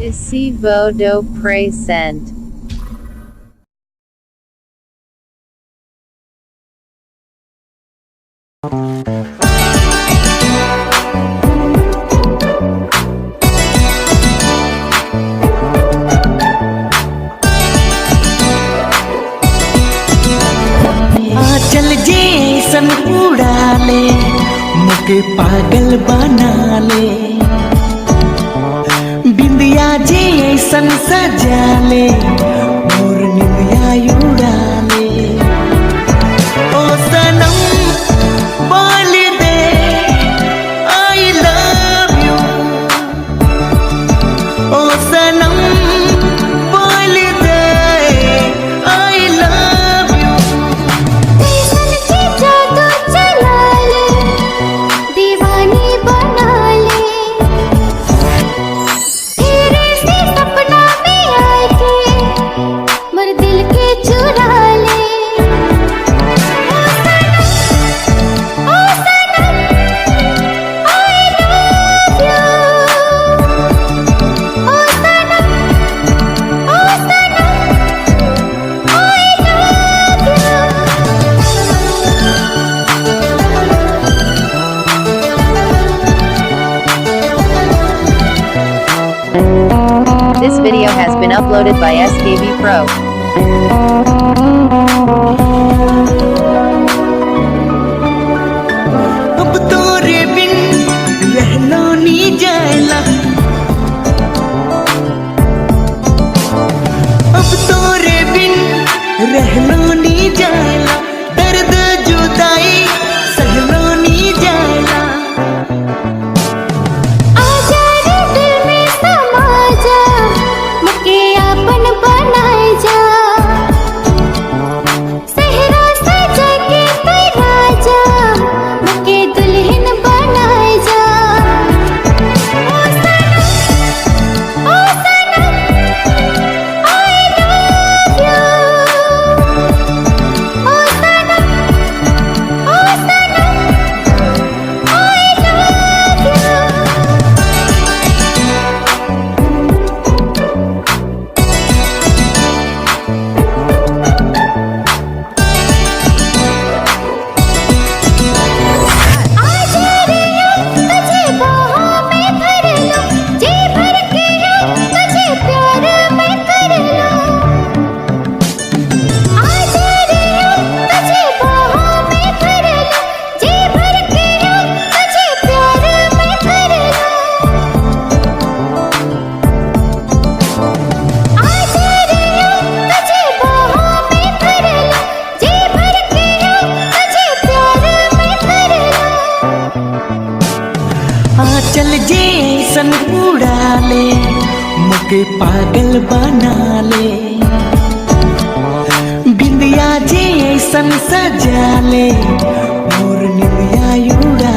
Isi bodo present. चल जे सन उड़ा ले मुके पागल बना ले बिंदिया जे सन सजा ले मोर निंदिया उड़ा ले ओ सनम बोल दे आई लव यू ओ सनम बोल दे I love you This video has been uploaded by SKB Pro. अब तोरे बिन रहना नी जायला अब तोरे बिन रहना नी जायला दर्द जुदाई सहना नी जायला चल जे सन उड़ा ले मुके पागल बना ले बिंदिया जे सन सजा ले मोर निंदिया उड़ा